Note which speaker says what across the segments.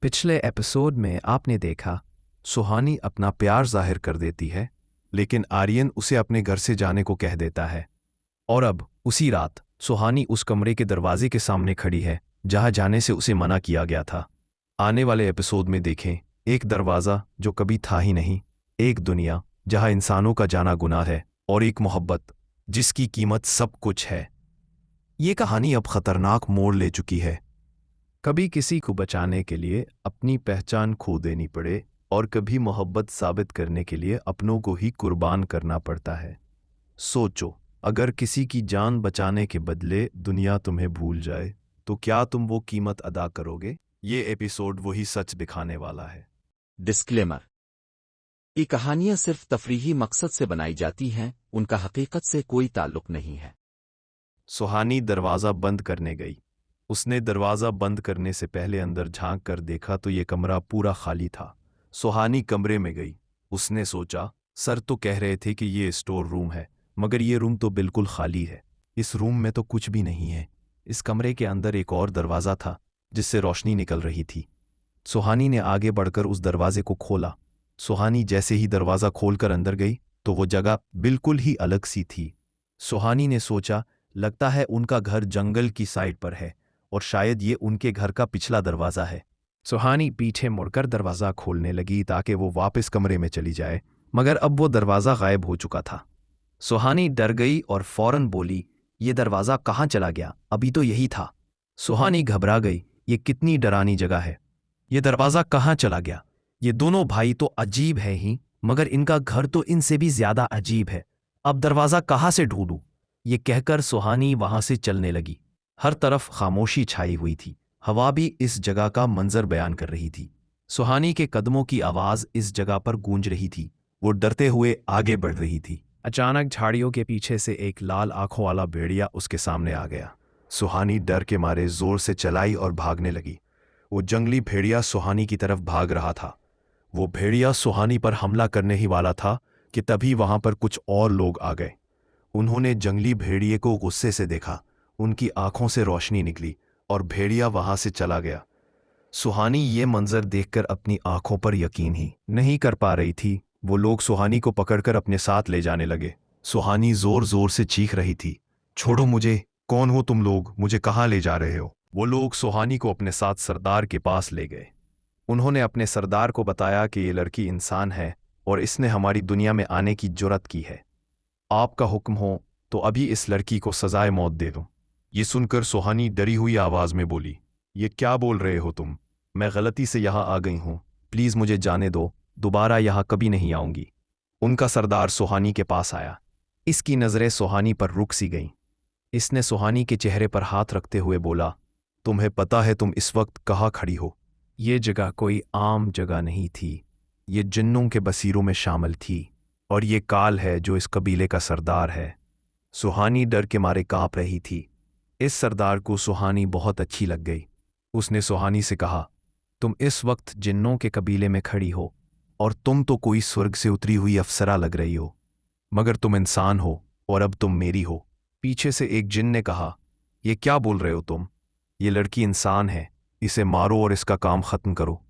Speaker 1: पिछले एपिसोड में आपने देखा सुहानी अपना प्यार जाहिर कर देती है, लेकिन आर्यन उसे अपने घर से जाने को कह देता है। और अब उसी रात सुहानी उस कमरे के दरवाजे के सामने खड़ी है जहां जाने से उसे मना किया गया था। आने वाले एपिसोड में देखें एक दरवाज़ा जो कभी था ही नहीं, एक दुनिया जहां इंसानों का जाना गुनाह है, और एक मोहब्बत जिसकी कीमत सब कुछ है। ये कहानी अब खतरनाक मोड़ ले चुकी है। कभी किसी को बचाने के लिए अपनी पहचान खो देनी पड़े, और कभी मोहब्बत साबित करने के लिए अपनों को ही कुर्बान करना पड़ता है। सोचो, अगर किसी की जान बचाने के बदले दुनिया तुम्हें भूल जाए तो क्या तुम वो कीमत अदा करोगे? ये एपिसोड वही सच दिखाने वाला है।
Speaker 2: डिस्क्लेमर। ये कहानियां सिर्फ तफरीही मकसद से बनाई जाती हैं, उनका हकीकत से कोई ताल्लुक नहीं है।
Speaker 1: सुहानी दरवाज़ा बंद करने गई। उसने दरवाज़ा बंद करने से पहले अंदर झांक कर देखा तो ये कमरा पूरा खाली था। सुहानी कमरे में गई। उसने सोचा, सर तो कह रहे थे कि ये स्टोर रूम है, मगर ये रूम तो बिल्कुल खाली है। इस रूम में तो कुछ भी नहीं है। इस कमरे के अंदर एक और दरवाज़ा था जिससे रोशनी निकल रही थी। सुहानी ने आगे बढ़कर उस दरवाजे को खोला। सुहानी जैसे ही दरवाज़ा खोलकर अंदर गई तो वो जगह बिल्कुल ही अलग सी थी। सुहानी ने सोचा, लगता है उनका घर जंगल की साइड पर है और शायद ये उनके घर का पिछला दरवाज़ा है। सुहानी पीछे मुड़कर दरवाज़ा खोलने लगी ताकि वो वापस कमरे में चली जाए, मगर अब वो दरवाज़ा गायब हो चुका था। सुहानी डर गई और फौरन बोली, ये दरवाज़ा कहाँ चला गया? अभी तो यही था। सुहानी घबरा गई, ये कितनी डरावनी जगह है। ये दरवाज़ा कहाँ चला गया? ये दोनों भाई तो अजीब है ही, मगर इनका घर तो इनसे भी ज्यादा अजीब है। अब दरवाज़ा कहाँ से ढूंढूं? ये कहकर सुहानी वहां से चलने लगी। हर तरफ खामोशी छाई हुई थी। हवा भी इस जगह का मंजर बयान कर रही थी। सुहानी के कदमों की आवाज़ इस जगह पर गूंज रही थी। वो डरते हुए आगे बढ़ रही थी। अचानक झाड़ियों के पीछे से एक लाल आंखों वाला भेड़िया उसके सामने आ गया। सुहानी डर के मारे जोर से चलाई और भागने लगी। वो जंगली भेड़िया सुहानी की तरफ भाग रहा था। वो भेड़िया सुहानी पर हमला करने ही वाला था कि तभी वहां पर कुछ और लोग आ गए। उन्होंने जंगली भेड़िए को गुस्से से देखा। उनकी आंखों से रोशनी निकली और भेड़िया वहां से चला गया। सुहानी ये मंजर देखकर अपनी आंखों पर यकीन ही नहीं कर पा रही थी। वो लोग सुहानी को पकड़कर अपने साथ ले जाने लगे। सुहानी जोर जोर से चीख रही थी, छोड़ो मुझे, कौन हो तुम लोग, मुझे कहाँ ले जा रहे हो? वो लोग सुहानी को अपने साथ सरदार के पास ले गए। उन्होंने अपने सरदार को बताया कि ये लड़की इंसान है और इसने हमारी दुनिया में आने की जुर्रत की है। आपका हुक्म हो तो अभी इस लड़की को सजाए मौत दे दो। ये सुनकर सुहानी डरी हुई आवाज में बोली, ये क्या बोल रहे हो तुम? मैं गलती से यहाँ आ गई हूँ, प्लीज मुझे जाने दो, दोबारा यहाँ कभी नहीं आऊंगी। उनका सरदार सुहानी के पास आया। इसकी नजरें सुहानी पर रुक सी गईं। इसने सुहानी के चेहरे पर हाथ रखते हुए बोला, तुम्हें पता है तुम इस वक्त कहाँ खड़ी हो? ये जगह कोई आम जगह नहीं थी। ये जिन्नों के बसीरों में शामिल थी, और ये काल है जो इस कबीले का सरदार है। सुहानी डर के मारे कांप रही थी। इस सरदार को सुहानी बहुत अच्छी लग गई। उसने सुहानी से कहा, तुम इस वक्त जिन्नों के कबीले में खड़ी हो और तुम तो कोई स्वर्ग से उतरी हुई अफसरा लग रही हो, मगर तुम इंसान हो और अब तुम मेरी हो। पीछे से एक जिन ने कहा, ये क्या बोल रहे हो तुम? ये लड़की इंसान है, इसे मारो और इसका काम खत्म करो।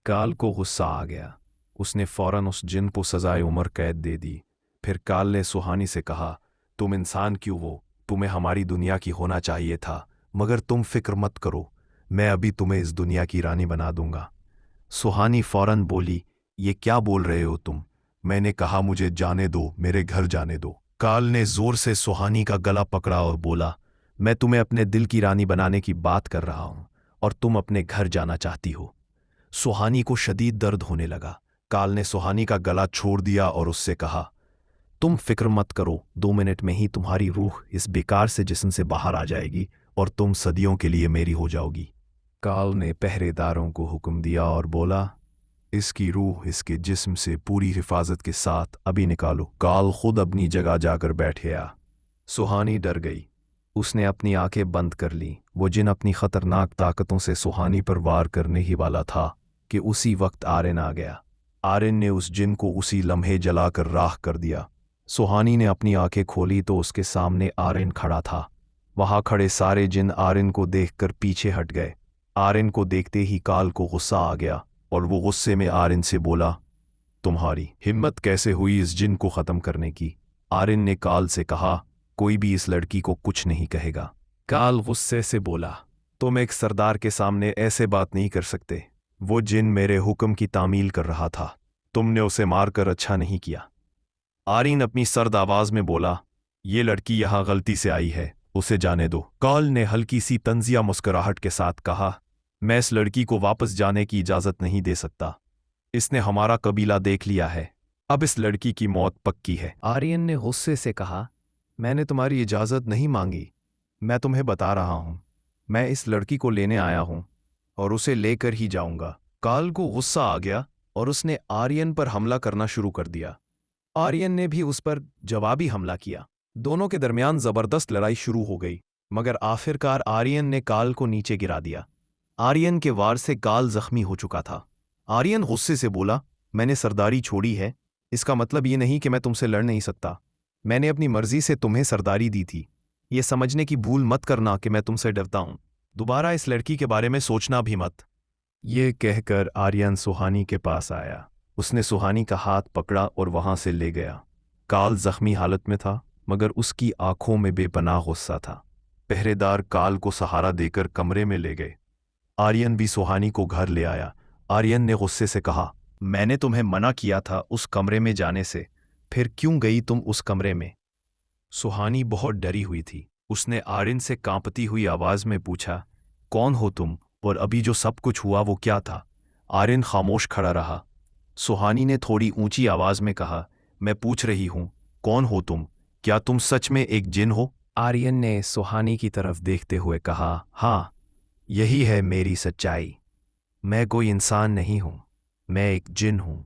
Speaker 1: काल को गुस्सा आ गया। उसने फौरन उस जिन को सजाए उम्र कैद दे दी। फिर काल ने सुहानी से कहा, तुम इंसान क्यों हो? तुम्हें हमारी दुनिया की होना चाहिए था, मगर तुम फिक्र मत करो, मैं अभी तुम्हें इस दुनिया की रानी बना दूंगा। सुहानी फौरन बोली, ये क्या बोल रहे हो तुम? मैंने कहा मुझे जाने दो, मेरे घर जाने दो। काल ने जोर से सुहानी का गला पकड़ा और बोला, मैं तुम्हें अपने दिल की रानी बनाने की बात कर रहा हूं और तुम अपने घर जाना चाहती हो। सुहानी को शदीद दर्द होने लगा। काल ने सुहानी का गला छोड़ दिया और उससे कहा, तुम फिक्र मत करो, 2 मिनट में ही तुम्हारी रूह इस बेकार से जिस्म से बाहर आ जाएगी और तुम सदियों के लिए मेरी हो जाओगी। काल ने पहरेदारों को हुक्म दिया और बोला, इसकी रूह इसके जिस्म से पूरी हिफाजत के साथ अभी निकालो। काल खुद अपनी जगह जाकर बैठ गया। सुहानी डर गई। उसने अपनी आंखें बंद कर ली। वो जिन अपनी खतरनाक ताकतों से सुहानी पर वार करने ही वाला था कि उसी वक्त आर्यन आ गया। आर्यन ने उस जिन को उसी लम्हे जलाकर राख कर दिया। सुहानी ने अपनी आंखें खोली तो उसके सामने आर्यन खड़ा था। वहां खड़े सारे जिन आर्यन को देखकर पीछे हट गए। आर्यन को देखते ही काल को गुस्सा आ गया और वो गुस्से में आर्यन से बोला, तुम्हारी हिम्मत कैसे हुई इस जिन को खत्म करने की? आर्यन ने काल से कहा, कोई भी इस लड़की को कुछ नहीं कहेगा। काल गुस्से से बोला, तुम एक सरदार के सामने ऐसे बात नहीं कर सकते। वो जिन मेरे हुक्म की तामील कर रहा था, तुमने उसे मारकर अच्छा नहीं किया। आर्यन अपनी सर्द आवाज में बोला, ये लड़की यहां गलती से आई है, उसे जाने दो। काल ने हल्की सी तंजिया मुस्कुराहट के साथ कहा, मैं इस लड़की को वापस जाने की इजाजत नहीं दे सकता। इसने हमारा कबीला देख लिया है, अब इस लड़की की मौत पक्की है। आर्यन ने गुस्से से कहा, मैंने तुम्हारी इजाजत नहीं मांगी, मैं तुम्हें बता रहा हूं, मैं इस लड़की को लेने आया हूं और उसे लेकर ही जाऊंगा। काल को गुस्सा आ गया और उसने आर्यन पर हमला करना शुरू कर दिया। आर्यन ने भी उस पर जवाबी हमला किया। दोनों के दरमियान जबरदस्त लड़ाई शुरू हो गई, मगर आखिरकार आर्यन ने काल को नीचे गिरा दिया। आर्यन के वार से काल जख्मी हो चुका था। आर्यन गुस्से से बोला, मैंने सरदारी छोड़ी है, इसका मतलब ये नहीं कि मैं तुमसे लड़ नहीं सकता। मैंने अपनी मर्जी से तुम्हें सरदारी दी थी। ये समझने की भूल मत करना कि मैं तुमसे डरता हूं। दोबारा इस लड़की के बारे में सोचना भी मत। ये कहकर आर्यन सुहानी के पास आया। उसने सुहानी का हाथ पकड़ा और वहां से ले गया। काल जख्मी हालत में था, मगर उसकी आंखों में बेपनाह गुस्सा था। पहरेदार काल को सहारा देकर कमरे में ले गए। आर्यन भी सुहानी को घर ले आया। आर्यन ने गुस्से से कहा, मैंने तुम्हें मना किया था उस कमरे में जाने से, फिर क्यों गई तुम उस कमरे में? सुहानी बहुत डरी हुई थी। उसने आर्यन से कांपती हुई आवाज में पूछा, कौन हो तुम और अभी जो सब कुछ हुआ वो क्या था? आर्यन खामोश खड़ा रहा। सुहानी ने थोड़ी ऊंची आवाज में कहा, मैं पूछ रही हूं, कौन हो तुम? क्या तुम सच में एक जिन हो? आर्यन ने सुहानी की तरफ देखते हुए कहा, हाँ, यही है मेरी सच्चाई। मैं कोई इंसान नहीं हूं, मैं एक जिन हूं।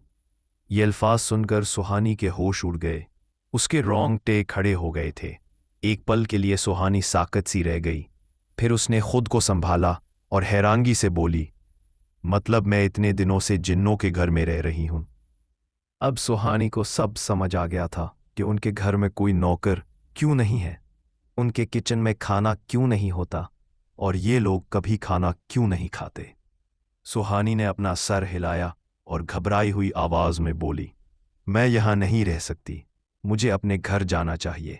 Speaker 1: ये अल्फाज सुनकर सुहानी के होश उड़ गए। उसके रोंगटे खड़े हो गए थे। एक पल के लिए सुहानी साकत सी रह गई। फिर उसने खुद को संभाला और हैरानगी से बोली, मतलब मैं इतने दिनों से जिन्नों के घर में रह रही हूं। अब सुहानी को सब समझ आ गया था कि उनके घर में कोई नौकर क्यों नहीं है, उनके किचन में खाना क्यों नहीं होता और ये लोग कभी खाना क्यों नहीं खाते। सुहानी ने अपना सर हिलाया और घबराई हुई आवाज में बोली, मैं यहां नहीं रह सकती, मुझे अपने घर जाना चाहिए।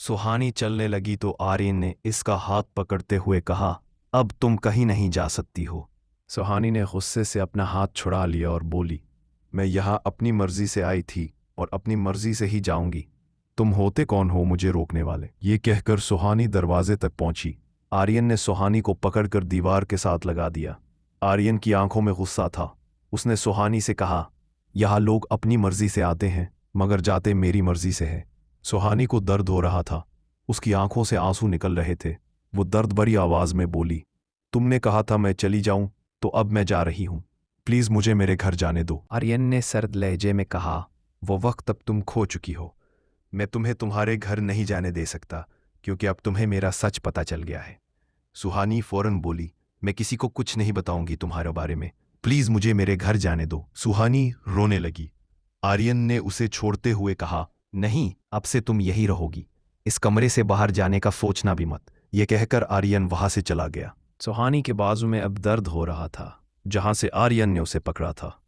Speaker 1: सुहानी चलने लगी तो आर्यन ने इसका हाथ पकड़ते हुए कहा, अब तुम कहीं नहीं जा सकती हो। सुहानी ने गुस्से से अपना हाथ छुड़ा लिया और बोली, मैं यहां अपनी मर्जी से आई थी और अपनी मर्जी से ही जाऊंगी। तुम होते कौन हो मुझे रोकने वाले? ये कहकर सुहानी दरवाजे तक पहुंची। आर्यन ने सुहानी को पकड़कर दीवार के साथ लगा दिया। आर्यन की आंखों में गुस्सा था। उसने सुहानी से कहा, यहां लोग अपनी मर्जी से आते हैं मगर जाते मेरी मर्जी से है। सुहानी को दर्द हो रहा था। उसकी आंखों से आंसू निकल रहे थे। वो दर्द भरी आवाज में बोली, तुमने कहा था मैं चली जाऊं, तो अब मैं जा रही हूं। प्लीज मुझे मेरे घर जाने दो। आर्यन ने सर्द लहजे में कहा, वो वक्त अब तुम खो चुकी हो। मैं तुम्हें तुम्हारे घर नहीं जाने दे सकता, क्योंकि अब तुम्हें मेरा सच पता चल गया है। सुहानी फौरन बोली, मैं किसी को कुछ नहीं बताऊंगी तुम्हारे बारे में, प्लीज मुझे मेरे घर जाने दो। सुहानी रोने लगी। आर्यन ने उसे छोड़ते हुए कहा, नहीं, अब से तुम यही रहोगी, इस कमरे से बाहर जाने का सोचना भी मत। यह कहकर आर्यन वहां से चला गया। सुहानी के बाजू में अब दर्द हो रहा था, जहां से आर्यन ने उसे पकड़ा था।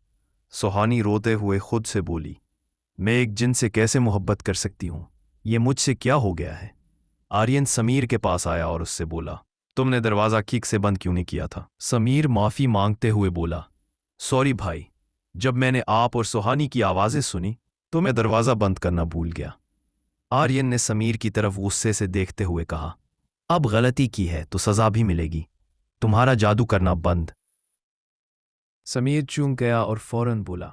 Speaker 1: सुहानी रोते हुए खुद से बोली, मैं एक जिन से कैसे मोहब्बत कर सकती हूं? ये मुझसे क्या हो गया है? आर्यन समीर के पास आया और उससे बोला, तुमने दरवाजा ठीक से बंद क्यों नहीं किया था? समीर माफी मांगते हुए बोला, सॉरी भाई, जब मैंने आप और सुहानी की आवाजें सुनी तो मैं दरवाजा बंद करना भूल गया। आर्यन ने समीर की तरफ गुस्से से देखते हुए कहा, अब गलती की है तो सजा भी मिलेगी, तुम्हारा जादू करना बंद। समीर चूक गया और फौरन बोला,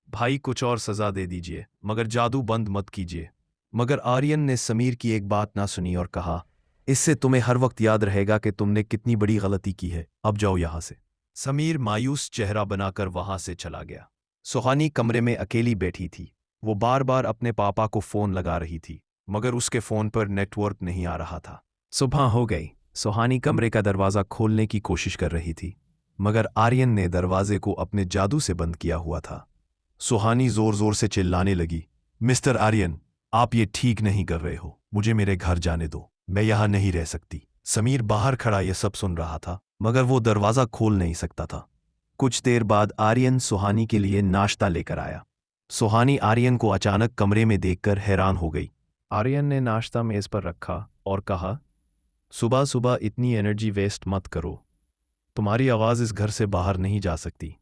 Speaker 1: भाई कुछ और सजा दे दीजिए, मगर जादू बंद मत कीजिए। मगर आर्यन ने समीर की एक बात ना सुनी और कहा, इससे तुम्हें हर वक्त याद रहेगा कि तुमने कितनी बड़ी गलती की है, अब जाओ यहां से। समीर मायूस चेहरा बनाकर वहां से चला गया। सुहानी कमरे में अकेली बैठी थी। वो बार बार अपने पापा को फोन लगा रही थी, मगर उसके फोन पर नेटवर्क नहीं आ रहा था। सुबह हो गई। सुहानी कमरे का दरवाजा खोलने की कोशिश कर रही थी, मगर आर्यन ने दरवाजे को अपने जादू से बंद किया हुआ था। सुहानी जोर जोर से चिल्लाने लगी, मिस्टर आर्यन, आप ये ठीक नहीं कर रहे हो, मुझे मेरे घर जाने दो, मैं यहां नहीं रह सकती। समीर बाहर खड़ा यह सब सुन रहा था। मगर वो दरवाज़ा खोल नहीं सकता था। कुछ देर बाद आर्यन सुहानी के लिए नाश्ता लेकर आया। सुहानी आर्यन को अचानक कमरे में देखकर हैरान हो गई। आर्यन ने नाश्ता मेज़ पर रखा और कहा, सुबह सुबह इतनी एनर्जी वेस्ट मत करो। तुम्हारी आवाज़ इस घर से बाहर नहीं जा सकती।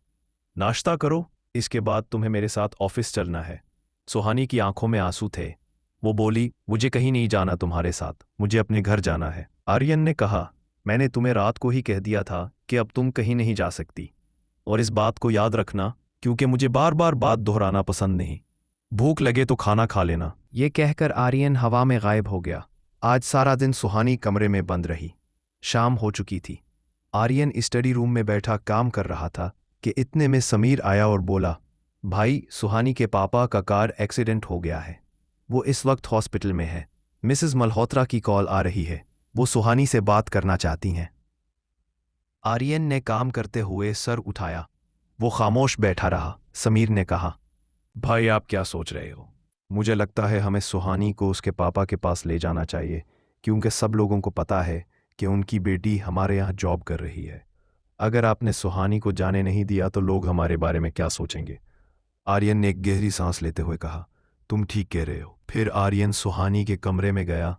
Speaker 1: नाश्ता करो, इसके बाद तुम्हें मेरे साथ ऑफिस चलना है। सुहानी की आंखों में आंसू थे। वो बोली, मुझे कहीं नहीं जाना तुम्हारे साथ, मुझे अपने घर जाना है। आर्यन ने कहा, मैंने तुम्हें रात को ही कह दिया था कि अब तुम कहीं नहीं जा सकती, और इस बात को याद रखना, क्योंकि मुझे बार बार बात दोहराना पसंद नहीं। भूख लगे तो खाना खा लेना। ये कहकर आर्यन हवा में गायब हो गया। आज सारा दिन सुहानी कमरे में बंद रही। शाम हो चुकी थी। आर्यन स्टडी रूम में बैठा काम कर रहा था कि इतने में समीर आया और बोला, भाई, सुहानी के पापा का कार एक्सीडेंट हो गया है। वो इस वक्त हॉस्पिटल में है। मिसेस मल्होत्रा की कॉल आ रही है। वो सुहानी से बात करना चाहती हैं। आर्यन ने काम करते हुए सर उठाया। वो खामोश बैठा रहा। समीर ने कहा, भाई, आप क्या सोच रहे हो? मुझे लगता है हमें सुहानी को उसके पापा के पास ले जाना चाहिए, क्योंकि सब लोगों को पता है कि उनकी बेटी हमारे यहाँ जॉब कर रही है। अगर आपने सुहानी को जाने नहीं दिया तो लोग हमारे बारे में क्या सोचेंगे? आर्यन ने एक गहरी सांस लेते हुए कहा, तुम ठीक कह रहे हो। फिर आर्यन सुहानी के कमरे में गया।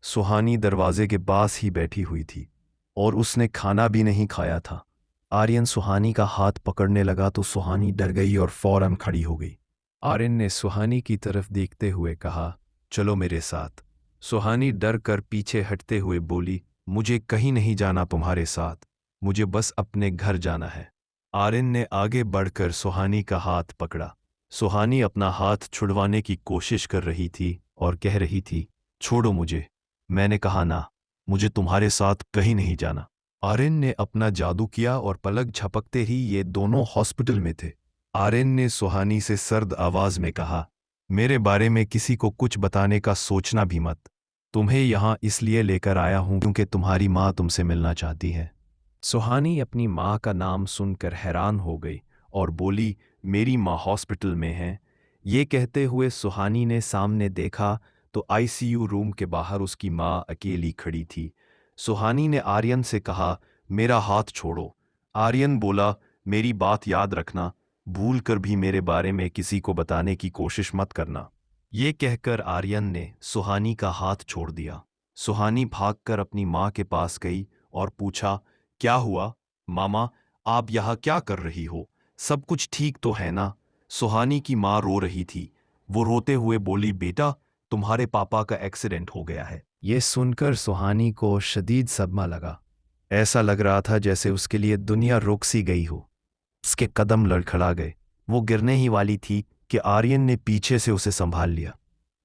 Speaker 1: सुहानी दरवाजे के पास ही बैठी हुई थी और उसने खाना भी नहीं खाया था। आर्यन सुहानी का हाथ पकड़ने लगा तो सुहानी डर गई और फौरन खड़ी हो गई। आर्यन ने सुहानी की तरफ देखते हुए कहा, चलो मेरे साथ। सुहानी डर कर पीछे हटते हुए बोली, मुझे कहीं नहीं जाना तुम्हारे साथ, मुझे बस अपने घर जाना है। आर्यन ने आगे बढ़कर सुहानी का हाथ पकड़ा। सुहानी अपना हाथ छुड़वाने की कोशिश कर रही थी और कह रही थी, छोड़ो मुझे, मैंने कहा ना, मुझे तुम्हारे साथ कहीं नहीं जाना। आर्यन ने अपना जादू किया और पलक झपकते ही ये दोनों हॉस्पिटल में थे। आर्यन ने सुहानी से सर्द आवाज में कहा, मेरे बारे में किसी को कुछ बताने का सोचना भी मत। तुम्हें यहाँ इसलिए लेकर आया हूँ क्योंकि तुम्हारी माँ तुमसे मिलना चाहती है। सुहानी अपनी माँ का नाम सुनकर हैरान हो गई और बोली, मेरी माँ हॉस्पिटल में है। ये कहते हुए सुहानी ने सामने देखा तो आईसीयू रूम के बाहर उसकी माँ अकेली खड़ी थी। सुहानी ने आर्यन से कहा, मेरा हाथ छोड़ो। आर्यन बोला, मेरी बात याद रखना, भूल कर भी मेरे बारे में किसी को बताने की कोशिश मत करना। ये कहकर आर्यन ने सुहानी का हाथ छोड़ दिया। सुहानी भागकर अपनी माँ के पास गई और पूछा, क्या हुआ मामा, आप यहाँ क्या कर रही हो? सब कुछ ठीक तो है ना? सुहानी की माँ रो रही थी। वो रोते हुए बोली, बेटा, तुम्हारे पापा का एक्सीडेंट हो गया है। ये सुनकर सुहानी को शदीद सदमा लगा। ऐसा लग रहा था जैसे उसके लिए दुनिया रुक सी गई हो। उसके कदम लड़खड़ा गए। वो गिरने ही वाली थी कि आर्यन ने पीछे से उसे संभाल लिया।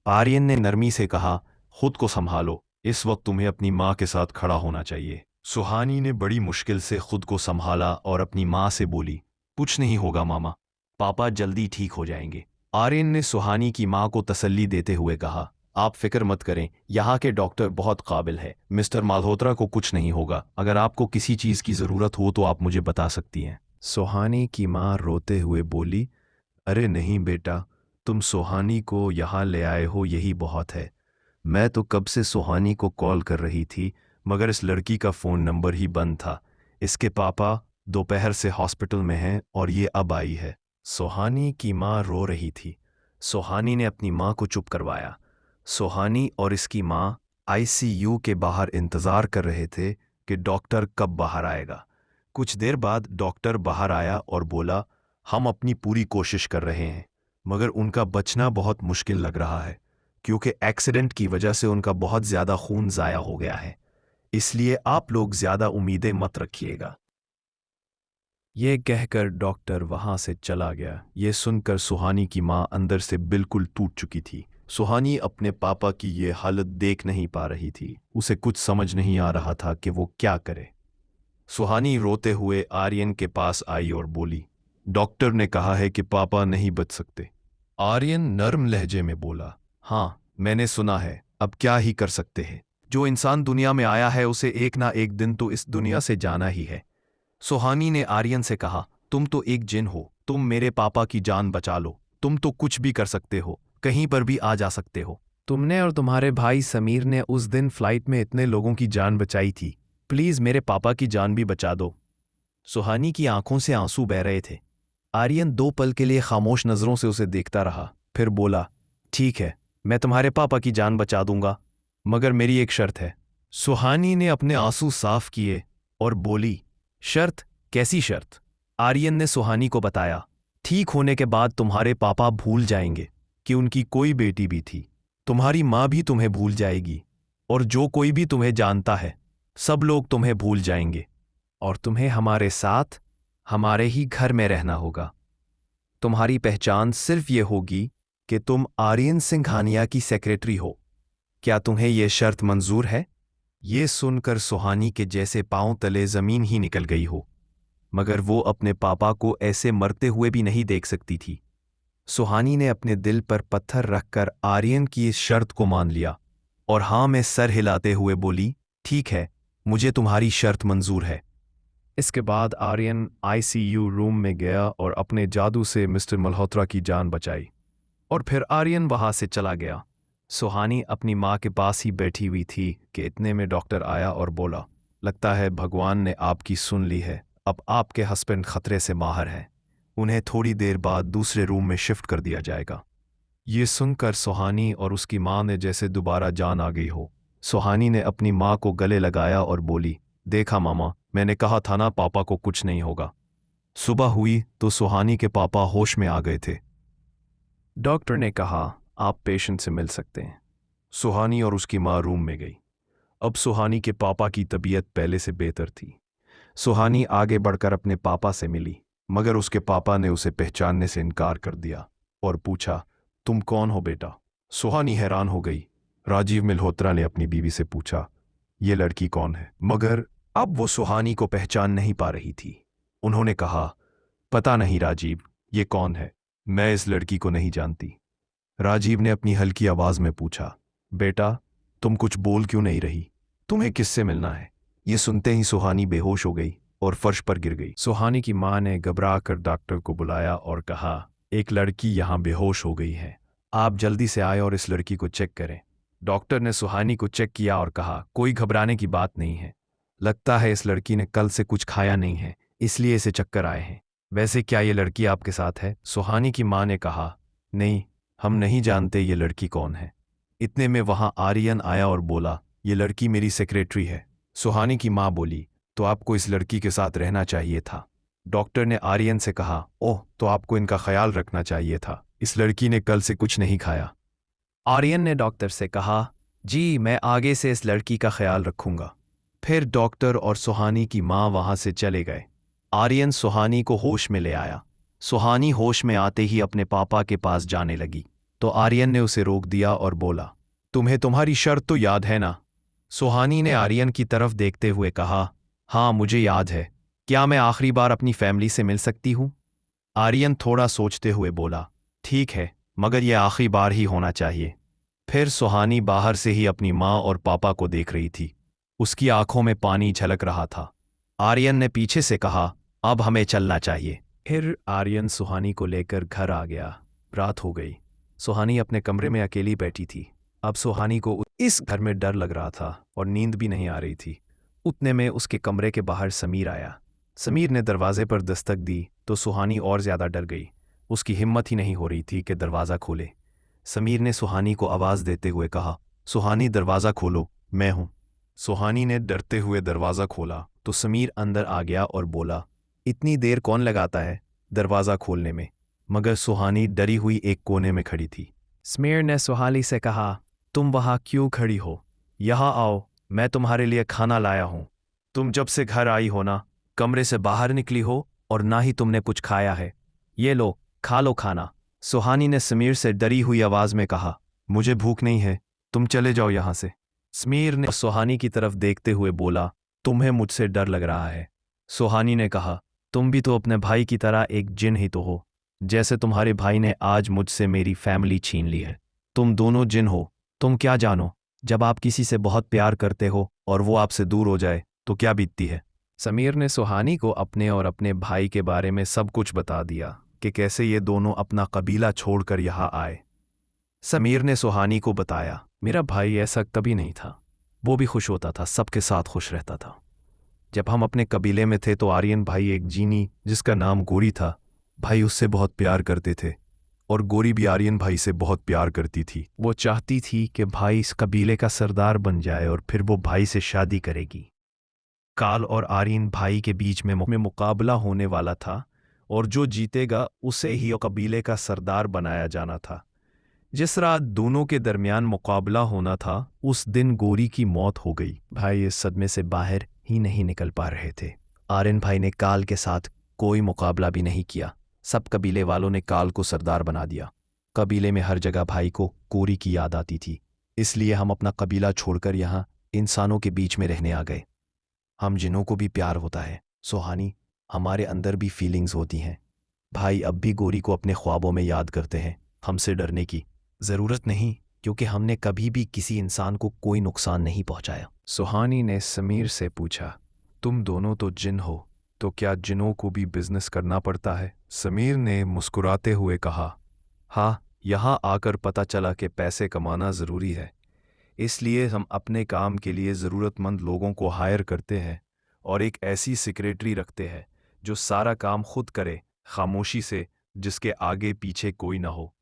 Speaker 1: आर्यन ने नरमी से कहा, खुद को संभालो, इस वक्त तुम्हें अपनी माँ के साथ खड़ा होना चाहिए। सुहानी ने बड़ी मुश्किल से खुद को संभाला और अपनी माँ से बोली, कुछ नहीं होगा मामा, पापा जल्दी ठीक हो जाएंगे। आर्यन ने सुहानी की माँ को तसल्ली देते हुए कहा, आप फिक्र मत करें, यहाँ के डॉक्टर बहुत काबिल है, मिस्टर माल्होत्रा को कुछ नहीं होगा। अगर आपको किसी चीज़ की ज़रूरत हो तो आप मुझे बता सकती हैं। सुहानी की माँ रोते हुए बोली, अरे नहीं बेटा, तुम सुहानी को यहाँ ले आए हो यही बहुत है। मैं तो कब से सुहानी को कॉल कर रही थी, मगर इस लड़की का फ़ोन नंबर ही बंद था। इसके पापा दोपहर से हॉस्पिटल में हैं और ये अब आई है। सुहानी की माँ रो रही थी। सुहानी ने अपनी माँ को चुप करवाया। सुहानी और इसकी माँ आईसीयू के बाहर इंतज़ार कर रहे थे कि डॉक्टर कब बाहर आएगा। कुछ देर बाद डॉक्टर बाहर आया और बोला, हम अपनी पूरी कोशिश कर रहे हैं, मगर उनका बचना बहुत मुश्किल लग रहा है, क्योंकि एक्सीडेंट की वजह से उनका बहुत ज़्यादा खून ज़ाया हो गया है। इसलिए आप लोग ज़्यादा उम्मीदें मत रखिएगा। ये कहकर डॉक्टर वहां से चला गया। ये सुनकर सुहानी की माँ अंदर से बिल्कुल टूट चुकी थी। सुहानी अपने पापा की ये हालत देख नहीं पा रही थी। उसे कुछ समझ नहीं आ रहा था कि वो क्या करे। सुहानी रोते हुए आर्यन के पास आई और बोली, डॉक्टर ने कहा है कि पापा नहीं बच सकते। आर्यन नर्म लहजे में बोला, हाँ, मैंने सुना है, अब क्या ही कर सकते हैं। जो इंसान दुनिया में आया है उसे एक ना एक दिन तो इस दुनिया से जाना ही है। सुहानी ने आर्यन से कहा, तुम तो एक जिन हो, तुम मेरे पापा की जान बचा लो। तुम तो कुछ भी कर सकते हो, कहीं पर भी आ जा सकते हो। तुमने और तुम्हारे भाई समीर ने उस दिन फ्लाइट में इतने लोगों की जान बचाई थी। प्लीज़ मेरे पापा की जान भी बचा दो। सुहानी की आंखों से आंसू बह रहे थे। आर्यन 2 पल के लिए खामोश नज़रों से उसे देखता रहा, फिर बोला, ठीक है, मैं तुम्हारे पापा की जान बचा दूंगा, मगर मेरी एक शर्त है। सुहानी ने अपने आंसू साफ किए और बोली, शर्त? कैसी शर्त? आर्यन ने सुहानी को बताया, ठीक होने के बाद तुम्हारे पापा भूल जाएंगे कि उनकी कोई बेटी भी थी। तुम्हारी माँ भी तुम्हें भूल जाएगी, और जो कोई भी तुम्हें जानता है, सब लोग तुम्हें भूल जाएंगे, और तुम्हें हमारे साथ हमारे ही घर में रहना होगा। तुम्हारी पहचान सिर्फ ये होगी कि तुम आर्यन सिंघानिया की सेक्रेटरी हो। क्या तुम्हें यह शर्त मंजूर है? ये सुनकर सुहानी के जैसे पांव तले जमीन ही निकल गई हो, मगर वो अपने पापा को ऐसे मरते हुए भी नहीं देख सकती थी। सुहानी ने अपने दिल पर पत्थर रखकर आर्यन की इस शर्त को मान लिया और हाँ में सर हिलाते हुए बोली, ठीक है, मुझे तुम्हारी शर्त मंजूर है। इसके बाद आर्यन आईसीयू रूम में गया और अपने जादू से मिस्टर मल्होत्रा की जान बचाई, और फिर आर्यन वहां से चला गया। सुहानी अपनी माँ के पास ही बैठी हुई थी कि इतने में डॉक्टर आया और बोला, लगता है भगवान ने आपकी सुन ली है, अब आपके हस्बैंड खतरे से बाहर हैं, उन्हें थोड़ी देर बाद दूसरे रूम में शिफ्ट कर दिया जाएगा। ये सुनकर सुहानी और उसकी माँ ने जैसे दोबारा जान आ गई हो। सुहानी ने अपनी माँ को गले लगाया और बोली, देखा मामा, मैंने कहा था ना पापा को कुछ नहीं होगा। सुबह हुई तो सुहानी के पापा होश में आ गए थे। डॉक्टर ने कहा, आप पेशेंट से मिल सकते हैं। सुहानी और उसकी माँ रूम में गई। अब सुहानी के पापा की तबीयत पहले से बेहतर थी। सुहानी आगे बढ़कर अपने पापा से मिली, मगर उसके पापा ने उसे पहचानने से इनकार कर दिया और पूछा, तुम कौन हो बेटा? सुहानी हैरान हो गई। राजीव मल्होत्रा ने अपनी बीवी से पूछा, ये लड़की कौन है? मगर अब वो सुहानी को पहचान नहीं पा रही थी। उन्होंने कहा, पता नहीं राजीव, ये कौन है? मैं इस लड़की को नहीं जानती। राजीव ने अपनी हल्की आवाज में पूछा, बेटा, तुम कुछ बोल क्यों नहीं रही? तुम्हें किससे मिलना है? ये सुनते ही सुहानी बेहोश हो गई और फर्श पर गिर गई। सुहानी की माँ ने घबरा कर डॉक्टर को बुलाया और कहा, एक लड़की यहाँ बेहोश हो गई है, आप जल्दी से आए और इस लड़की को चेक करें। डॉक्टर ने सुहानी को चेक किया और कहा, कोई घबराने की बात नहीं है, लगता है इस लड़की ने कल से कुछ खाया नहीं है, इसलिए इसे चक्कर आए हैं। वैसे क्या ये लड़की आपके साथ है? सुहानी की माँ ने कहा, नहीं, हम नहीं जानते ये लड़की कौन है। इतने में वहां आर्यन आया और बोला, ये लड़की मेरी सेक्रेटरी है। सुहानी की माँ बोली, तो आपको इस लड़की के साथ रहना चाहिए था। डॉक्टर ने आर्यन से कहा, ओह, तो आपको इनका ख्याल रखना चाहिए था, इस लड़की ने कल से कुछ नहीं खाया। आर्यन ने डॉक्टर से कहा, जी मैं आगे से इस लड़की का ख्याल रखूंगा। फिर डॉक्टर और सुहानी की माँ वहां से चले गए। आर्यन सुहानी को होश में ले आया। सुहानी होश में आते ही अपने पापा के पास जाने लगी, तो आर्यन ने उसे रोक दिया और बोला, तुम्हें तुम्हारी शर्त तो याद है ना? सुहानी ने आर्यन की तरफ देखते हुए कहा, हाँ मुझे याद है, क्या मैं आखिरी बार अपनी फैमिली से मिल सकती हूँ? आर्यन थोड़ा सोचते हुए बोला, ठीक है, मगर यह आखिरी बार ही होना चाहिए। फिर सुहानी बाहर से ही अपनी माँ और पापा को देख रही थी। उसकी आंखों में पानी झलक रहा था। आर्यन ने पीछे से कहा, अब हमें चलना चाहिए। फिर आर्यन सुहानी को लेकर घर आ गया। रात हो गई। सुहानी अपने कमरे में अकेली बैठी थी। अब सुहानी को इस घर में डर लग रहा था और नींद भी नहीं आ रही थी। उतने में उसके कमरे के बाहर समीर आया। समीर ने दरवाजे पर दस्तक दी तो सुहानी और ज्यादा डर गई। उसकी हिम्मत ही नहीं हो रही थी कि दरवाज़ा खोले। समीर ने सुहानी को आवाज़ देते हुए कहा, सुहानी दरवाज़ा खोलो, मैं हूं। सुहानी ने डरते हुए दरवाज़ा खोला तो समीर अंदर आ गया और बोला, इतनी देर कौन लगाता है दरवाज़ा खोलने में? मगर सुहानी डरी हुई एक कोने में खड़ी थी। समीर ने सुहानी से कहा, तुम वहाँ क्यों खड़ी हो? यहाँ आओ, मैं तुम्हारे लिए खाना लाया हूँ। तुम जब से घर आई हो ना, कमरे से बाहर निकली हो और ना ही तुमने कुछ खाया है। ये लो, खा लो खाना। सुहानी ने समीर से डरी हुई आवाज़ में कहा, मुझे भूख नहीं है, तुम चले जाओ यहाँ से। समीर ने सुहानी की तरफ देखते हुए बोला, तुम्हें मुझसे डर लग रहा है। सुहानी ने कहा, तुम भी तो अपने भाई की तरह एक जिन ही तो हो। जैसे तुम्हारे भाई ने आज मुझसे मेरी फैमिली छीन ली है। तुम दोनों जिन हो। तुम क्या जानो, जब आप किसी से बहुत प्यार करते हो और वो आपसे दूर हो जाए तो क्या बीतती है। समीर ने सुहानी को अपने और अपने भाई के बारे में सब कुछ बता दिया कि कैसे ये दोनों अपना कबीला छोड़कर यहाँ आए। समीर ने सुहानी को बताया, मेरा भाई ऐसा कभी नहीं था, वो भी खुश होता था, सबके साथ खुश रहता था। जब हम अपने कबीले में थे तो आर्यन भाई एक जीनी जिसका नाम गोरी था, भाई उससे बहुत प्यार करते थे और गोरी भी आर्यन भाई से बहुत प्यार करती थी। वो चाहती थी कि भाई इस कबीले का सरदार बन जाए और फिर वो भाई से शादी करेगी। काल और आर्यन भाई के बीच में मुकाबला होने वाला था और जो जीतेगा उसे ही कबीले का सरदार बनाया जाना था। जिस रात दोनों के दरमियान मुकाबला होना था उस दिन गोरी की मौत हो गई। भाई इस सदमे से बाहर ही नहीं निकल पा रहे थे। आर्यन भाई ने काल के साथ कोई मुकाबला भी नहीं किया। सब कबीले वालों ने काल को सरदार बना दिया। कबीले में हर जगह भाई को गोरी की याद आती थी, इसलिए हम अपना कबीला छोड़कर यहाँ इंसानों के बीच में रहने आ गए। हम जिन्हों को भी प्यार होता है सुहानी, हमारे अंदर भी फीलिंग्स होती हैं। भाई अब भी गोरी को अपने ख्वाबों में याद करते हैं। हमसे डरने की ज़रूरत नहीं, क्योंकि हमने कभी भी किसी इंसान को कोई नुकसान नहीं पहुंचाया। सुहानी ने समीर से पूछा, तुम दोनों तो जिन हो, तो क्या जिनों को भी बिजनेस करना पड़ता है? समीर ने मुस्कुराते हुए कहा, हाँ, यहाँ आकर पता चला कि पैसे कमाना ज़रूरी है, इसलिए हम अपने काम के लिए ज़रूरतमंद लोगों को हायर करते हैं और एक ऐसी सेक्रेटरी रखते हैं जो सारा काम खुद करे, खामोशी से, जिसके आगे पीछे कोई ना हो।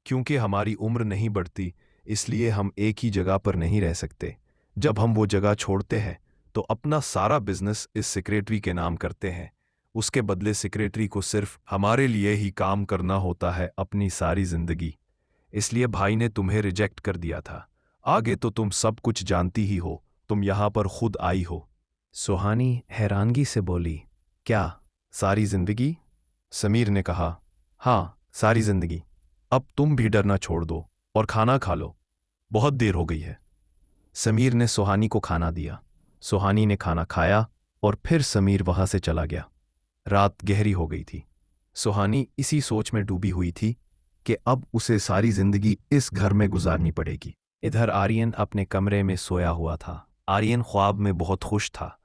Speaker 1: क्योंकि हमारी उम्र नहीं बढ़ती, इसलिए हम एक ही जगह पर नहीं रह सकते। जब हम वो जगह छोड़ते हैं तो अपना सारा बिजनेस इस सेक्रेटरी के नाम करते हैं। उसके बदले सेक्रेटरी को सिर्फ हमारे लिए ही काम करना होता है अपनी सारी जिंदगी। इसलिए भाई ने तुम्हें रिजेक्ट कर दिया था। आगे तो तुम सब कुछ जानती ही हो, तुम यहाँ पर खुद आई हो। सुहानी हैरानगी से बोली, क्या सारी जिंदगी? समीर ने कहा, हाँ, सारी जिंदगी। अब तुम भी डरना छोड़ दो और खाना खा लो, बहुत देर हो गई है। समीर ने सुहानी को खाना दिया। सुहानी ने खाना खाया और फिर समीर वहां से चला गया। रात गहरी हो गई थी। सुहानी इसी सोच में डूबी हुई थी कि अब उसे सारी जिंदगी इस घर में गुजारनी पड़ेगी। इधर आर्यन अपने कमरे में सोया हुआ था। आर्यन ख्वाब में बहुत खुश था।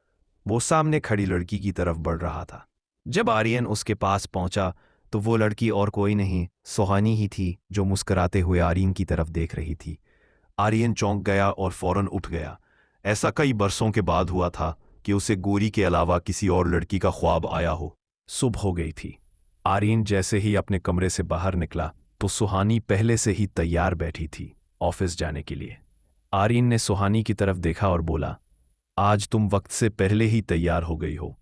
Speaker 1: वो सामने खड़ी लड़की की तरफ बढ़ रहा था। जब आर्यन उसके पास पहुंचा तो वो लड़की और कोई नहीं, सुहानी ही थी, जो मुस्कुराते हुए आर्यन की तरफ देख रही थी। आर्यन चौंक गया और फौरन उठ गया। ऐसा कई बरसों के बाद हुआ था कि उसे गोरी के अलावा किसी और लड़की का ख्वाब आया हो। सुबह हो गई थी। आर्यन जैसे ही अपने कमरे से बाहर निकला तो सुहानी पहले से ही तैयार बैठी थी ऑफिस जाने के लिए। आर्यन ने सुहानी की तरफ देखा और बोला, आज तुम वक्त से पहले ही तैयार हो गई हो।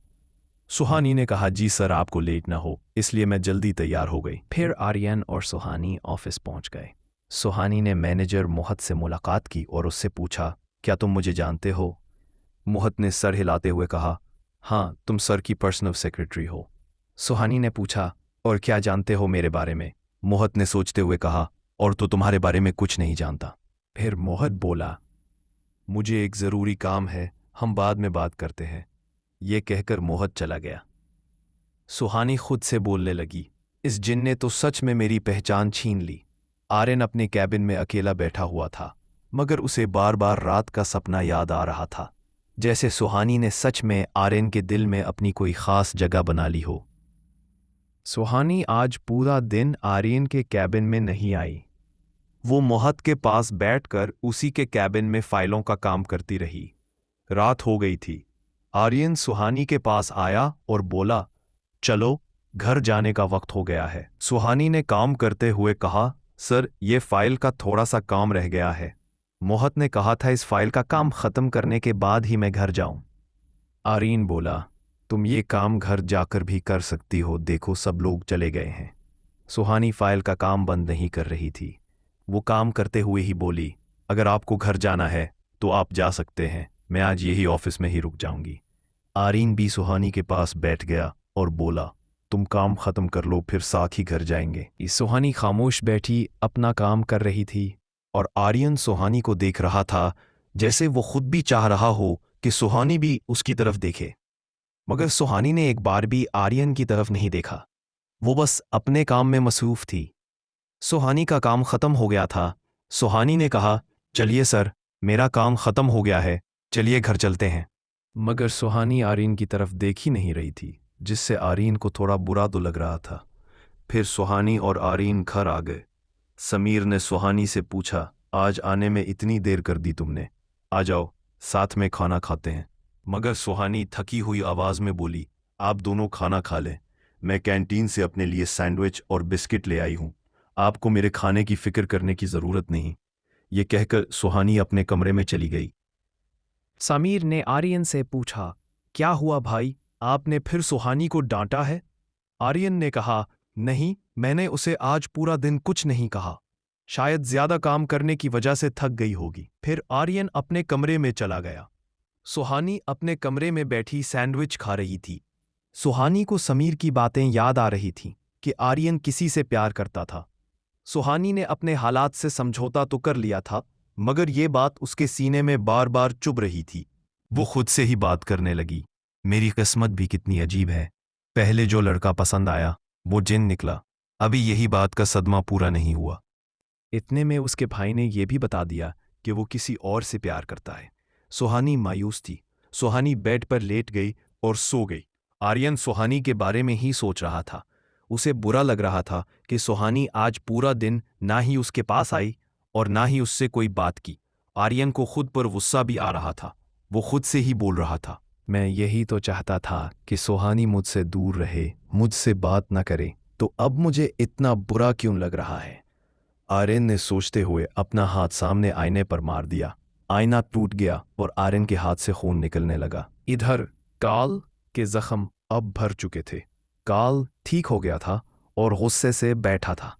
Speaker 1: सुहानी ने कहा, जी सर, आपको लेट ना हो इसलिए मैं जल्दी तैयार हो गई। फिर आर्यन और सुहानी ऑफिस पहुंच गए। सुहानी ने मैनेजर मोहत से मुलाकात की और उससे पूछा, क्या तुम मुझे जानते हो? मोहत ने सर हिलाते हुए कहा, हाँ, तुम सर की पर्सनल सेक्रेटरी हो। सुहानी ने पूछा, और क्या जानते हो मेरे बारे में? मोहत ने सोचते हुए कहा, और तो तुम्हारे बारे में कुछ नहीं जानता। फिर मोहत बोला, मुझे एक ज़रूरी काम है, हम बाद में बात करते हैं। ये कहकर मोहत चला गया। सुहानी खुद से बोलने लगी, इस जिन ने तो सच में मेरी पहचान छीन ली। आर्यन अपने कैबिन में अकेला बैठा हुआ था, मगर उसे बार बार रात का सपना याद आ रहा था, जैसे सुहानी ने सच में आर्यन के दिल में अपनी कोई खास जगह बना ली हो। सुहानी आज पूरा दिन आर्यन के कैबिन में नहीं आई। वो मोहत के पास बैठकर उसी के कैबिन में फाइलों का काम करती रही। रात हो गई थी। आर्यन सुहानी के पास आया और बोला, चलो, घर जाने का वक्त हो गया है। सुहानी ने काम करते हुए कहा, सर, ये फाइल का थोड़ा सा काम रह गया है। मोहत ने कहा था इस फाइल का काम खत्म करने के बाद ही मैं घर जाऊं। आर्यन बोला, तुम ये काम घर जाकर भी कर सकती हो, देखो सब लोग चले गए हैं। सुहानी फाइल का काम बंद नहीं कर रही थी। वो काम करते हुए ही बोली, अगर आपको घर जाना है तो आप जा सकते हैं, मैं आज यही ऑफिस में ही रुक जाऊंगी। आर्यन भी सुहानी के पास बैठ गया और बोला, तुम काम खत्म कर लो, फिर साथ ही घर जाएंगे। सुहानी खामोश बैठी अपना काम कर रही थी और आर्यन सुहानी को देख रहा था, जैसे वो खुद भी चाह रहा हो कि सुहानी भी उसकी तरफ देखे। मगर सुहानी ने एक बार भी आर्यन की तरफ नहीं देखा। वो बस अपने काम में मसरूफ थी। सुहानी का काम खत्म हो गया था। सुहानी ने कहा, चलिए सर, मेरा काम खत्म हो गया है, चलिए घर चलते हैं। मगर सुहानी आर्यन की तरफ देख ही नहीं रही थी, जिससे आर्यन को थोड़ा बुरा तो लग रहा था। फिर सुहानी और आर्यन घर आ गए। समीर ने सुहानी से पूछा, आज आने में इतनी देर कर दी तुमने, आ जाओ साथ में खाना खाते हैं। मगर सुहानी थकी हुई आवाज में बोली, आप दोनों खाना खा लें, मैं कैंटीन से अपने लिए सैंडविच और बिस्किट ले आई हूं, आपको मेरे खाने की फिक्र करने की जरूरत नहीं। ये कहकर सुहानी अपने कमरे में चली गई।
Speaker 3: समीर ने आर्यन से पूछा, क्या हुआ भाई, आपने फिर सुहानी को डांटा है? आर्यन ने कहा, नहीं, मैंने उसे आज पूरा दिन कुछ नहीं कहा। शायद ज्यादा काम करने की वजह से थक गई होगी। फिर आर्यन अपने कमरे में चला गया। सुहानी अपने कमरे में बैठी सैंडविच खा रही थी। सुहानी को समीर की बातें याद आ रही थीं कि आर्यन किसी से प्यार करता था। सुहानी ने अपने हालात से समझौता तो कर लिया था, मगर ये बात उसके सीने में बार बार चुभ रही थी।
Speaker 1: वो खुद से ही बात करने लगी, मेरी किस्मत भी कितनी अजीब है, पहले जो लड़का पसंद आया वो जिन निकला, अभी यही बात का सदमा पूरा नहीं हुआ।
Speaker 3: इतने में उसके भाई ने यह भी बता दिया कि वो किसी और से प्यार करता है। सुहानी मायूस थी। सुहानी बेड पर लेट गई और सो गई। आर्यन सुहानी के बारे में ही सोच रहा था। उसे बुरा लग रहा था कि सुहानी आज पूरा दिन ना ही उसके पास आई और ना ही उससे कोई बात की। आर्यन को खुद पर गुस्सा भी आ रहा था। वो खुद से ही बोल रहा था, मैं यही तो चाहता था कि सुहानी मुझसे दूर रहे, मुझसे बात न करे, तो अब मुझे इतना बुरा क्यों लग रहा है? आर्यन ने सोचते हुए अपना हाथ सामने आईने पर मार दिया। आईना टूट गया और आर्यन के हाथ से खून निकलने लगा। इधर काल के जख्म अब भर चुके थे। काल ठीक हो गया था और गुस्से से बैठा था।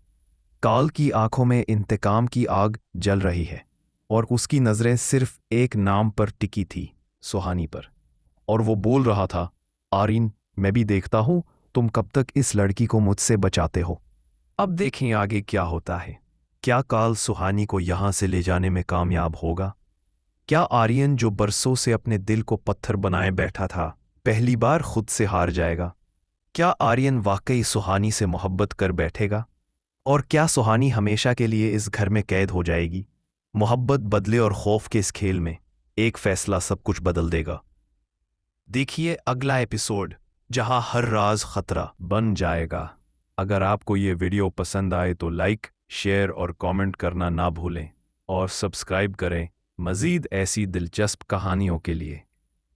Speaker 3: काल की आंखों में इंतकाम की आग जल रही है और उसकी नजरें सिर्फ एक नाम पर टिकी थी, सुहानी पर। और वो बोल रहा था, आर्यन, मैं भी देखता हूं तुम कब तक इस लड़की को मुझसे बचाते हो। अब देखें आगे क्या होता है। क्या काल सुहानी को यहां से ले जाने में कामयाब होगा? क्या आर्यन, जो बरसों से अपने दिल को पत्थर बनाए बैठा था, पहली बार खुद से हार जाएगा? क्या आर्यन वाकई सुहानी से मोहब्बत कर बैठेगा? और क्या सुहानी हमेशा के लिए इस घर में कैद हो जाएगी? मोहब्बत बदले और खौफ के इस खेल में एक फैसला सब कुछ बदल देगा। देखिए अगला एपिसोड, जहां हर राज खतरा बन जाएगा। अगर आपको ये वीडियो पसंद आए तो लाइक, शेयर और कमेंट करना ना भूलें और सब्सक्राइब करें मज़ीद ऐसी दिलचस्प कहानियों के लिए।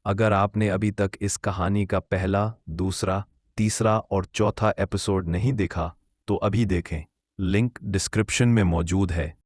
Speaker 3: अगर आपने अभी तक इस कहानी का पहला, दूसरा, तीसरा और चौथा एपिसोड नहीं देखा तो अभी देखें, लिंक डिस्क्रिप्शन में मौजूद है।